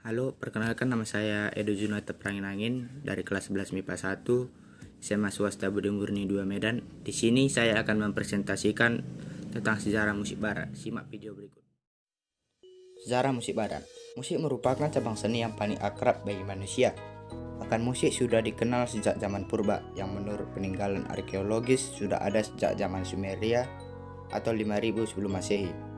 Halo, perkenalkan nama saya Edo Junata Prangin dari kelas 11 MIPA 1, SMA Swasta Budi Murni 2 Medan. Di sini saya akan mempresentasikan tentang sejarah musik barat. Simak video berikut. Sejarah musik barat. Musik merupakan cabang seni yang paling akrab bagi manusia. Bahkan musik sudah dikenal sejak zaman purba, yang menurut peninggalan arkeologis sudah ada sejak zaman Sumeria atau 5000 sebelum Masehi.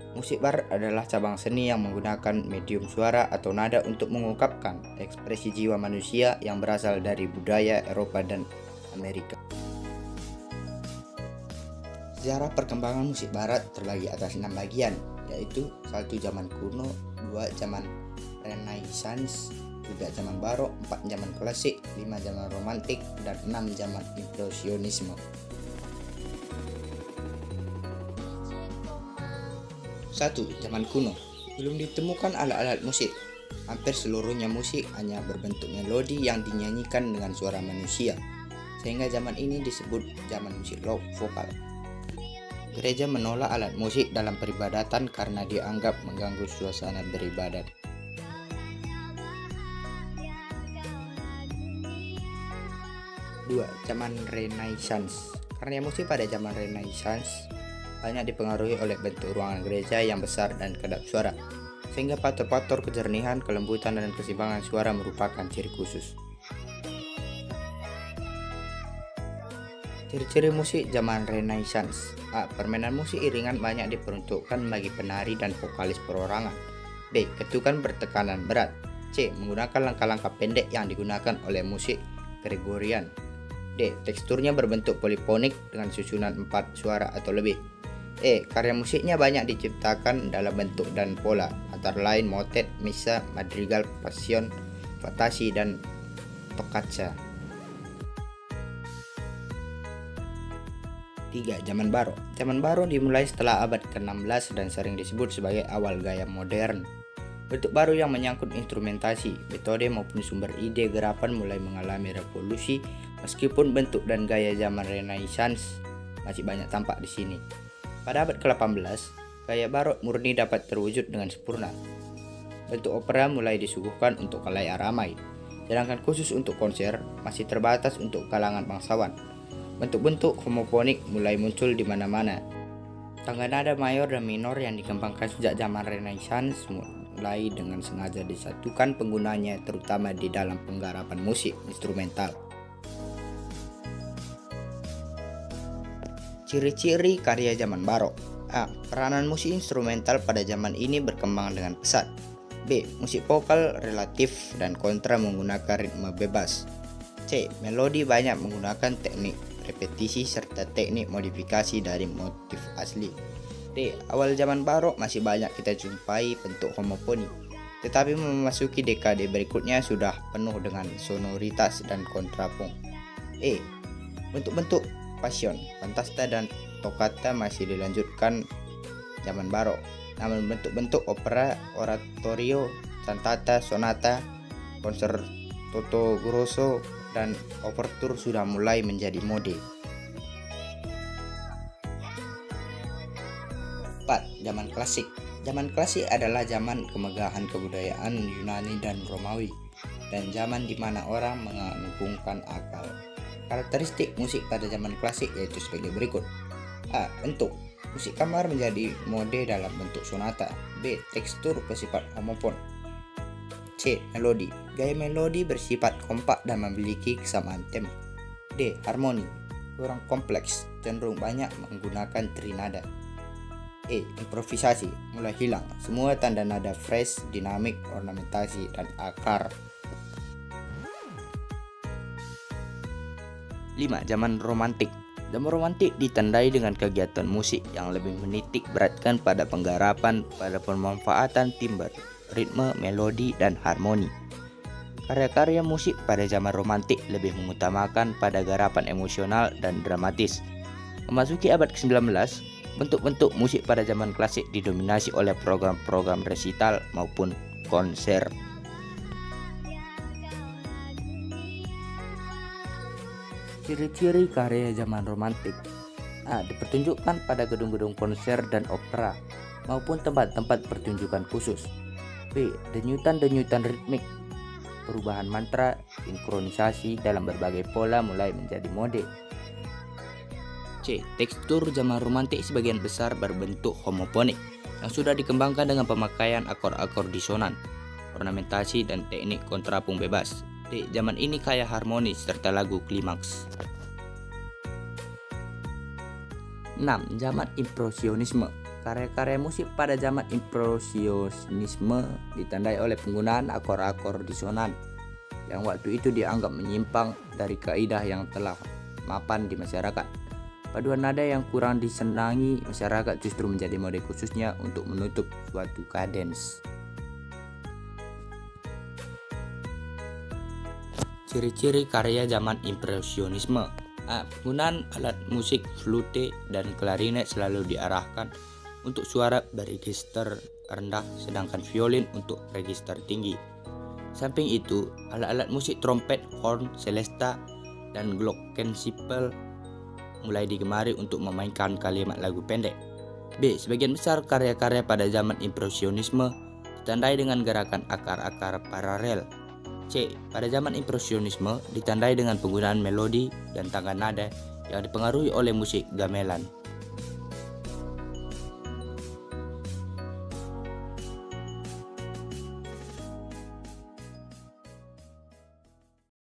Musik barat adalah cabang seni yang menggunakan medium suara atau nada untuk mengungkapkan ekspresi jiwa manusia yang berasal dari budaya Eropa dan Amerika. Sejarah perkembangan musik barat terbagi atas 6 bagian, yaitu 1. Zaman kuno, 2. Zaman Renaissance, 3. Zaman barok, 4. Zaman klasik, 5. Zaman romantik, dan 6. Zaman impresionisme. 1. Zaman kuno. Belum ditemukan alat-alat musik. Hampir seluruhnya musik hanya berbentuk melodi yang dinyanyikan dengan suara manusia, sehingga zaman ini disebut zaman musik rock vokal. Gereja menolak alat musik dalam peribadatan karena dianggap mengganggu suasana beribadat. 2. Zaman Renaissance. Karya musik pada zaman Renaissance banyak dipengaruhi oleh bentuk ruangan gereja yang besar dan kedap suara, sehingga faktor-faktor kejernihan, kelembutan, dan keseimbangan suara merupakan ciri khusus. Ciri-ciri musik zaman Renaissance. A. Permainan musik iringan banyak diperuntukkan bagi penari dan vokalis perorangan. B. Ketukan bertekanan berat. C. Menggunakan langkah-langkah pendek yang digunakan oleh musik Gregorian. D. Teksturnya berbentuk polifonik dengan susunan 4 suara atau lebih. E. Karya musiknya banyak diciptakan dalam bentuk dan pola, antara lain motet, misa, madrigal, passion, fantasi, dan toccata. 3. Zaman barok. Zaman barok dimulai setelah abad ke-16 dan sering disebut sebagai awal gaya modern. Bentuk baru yang menyangkut instrumentasi, metode maupun sumber ide gerakan mulai mengalami revolusi, meskipun bentuk dan gaya zaman Renaissance masih banyak tampak di sini. Pada abad ke-18, gaya barok murni dapat terwujud dengan sempurna. Bentuk opera mulai disuguhkan untuk khalayak ramai, sedangkan khusus untuk konser masih terbatas untuk kalangan bangsawan. Bentuk-bentuk homofonik mulai muncul di mana-mana. Tangga nada mayor dan minor yang dikembangkan sejak zaman Renaissance mulai dengan sengaja disatukan penggunanya, terutama di dalam penggarapan musik instrumental. Ciri-ciri karya zaman barok. A. Peranan musik instrumental pada zaman ini berkembang dengan pesat. B. Musik vokal relatif dan kontra menggunakan ritme bebas. C. Melodi banyak menggunakan teknik repetisi serta teknik modifikasi dari motif asli. D. Awal zaman barok masih banyak kita jumpai bentuk homofoni, tetapi memasuki dekade berikutnya sudah penuh dengan sonoritas dan kontrapung. E. Bentuk-bentuk passion, fantasta, dan toccata masih dilanjutkan zaman barok. Namun bentuk-bentuk opera, oratorio, cantata, sonata, concerto grosso, dan overture sudah mulai menjadi mode. 4. Zaman klasik. Zaman klasik adalah zaman kemegahan kebudayaan Yunani dan Romawi, dan zaman di mana orang mengagungkan akal. Karakteristik musik pada zaman klasik yaitu sebagai berikut. A. Bentuk. Musik kamar menjadi mode dalam bentuk sonata. B. Tekstur bersifat homofon. C. Melodi. Gaya melodi bersifat kompak dan memiliki kesamaan tema. D. Harmoni. Kurang kompleks, cenderung banyak menggunakan trinada. E. Improvisasi. Mulai hilang semua tanda nada fresh, dinamik, ornamentasi, dan akar. 5. Zaman romantik. Zaman romantik ditandai dengan kegiatan musik yang lebih menitik beratkan pada penggarapan, pada pemanfaatan timbre, ritme, melodi, dan harmoni. Karya-karya musik pada zaman romantik lebih mengutamakan pada garapan emosional dan dramatis. Memasuki abad ke-19, bentuk-bentuk musik pada zaman klasik didominasi oleh program-program resital maupun konser. Ciri-ciri karya zaman romantik. A. Dipertunjukkan pada gedung-gedung konser dan opera maupun tempat-tempat pertunjukan khusus. B. Denyutan-denyutan ritmik, perubahan mantra, sinkronisasi dalam berbagai pola mulai menjadi mode. C. Tekstur zaman romantik sebagian besar berbentuk homofonik yang sudah dikembangkan dengan pemakaian akor-akor disonan, ornamentasi, dan teknik kontrapung bebas. D. Zaman ini kaya harmonis serta lagu klimaks. 6. Zaman impresionisme. Karya-karya musik pada zaman impresionisme ditandai oleh penggunaan akor-akor disonan yang waktu itu dianggap menyimpang dari kaidah yang telah mapan di masyarakat. Paduan nada yang kurang disenangi masyarakat justru menjadi mode khususnya untuk menutup suatu kadens. Ciri-ciri karya zaman impresionisme. A. Penggunaan alat musik flute dan klarinet selalu diarahkan untuk suara beregister rendah, sedangkan violin untuk register tinggi. Samping itu, alat-alat musik trompet, horn, celesta, dan glockenspiel mulai digemari untuk memainkan kalimat lagu pendek. B. Sebagian besar karya-karya pada zaman impresionisme ditandai dengan gerakan akar-akar paralel. C. Pada zaman impresionisme ditandai dengan penggunaan melodi dan tangga nada yang dipengaruhi oleh musik gamelan.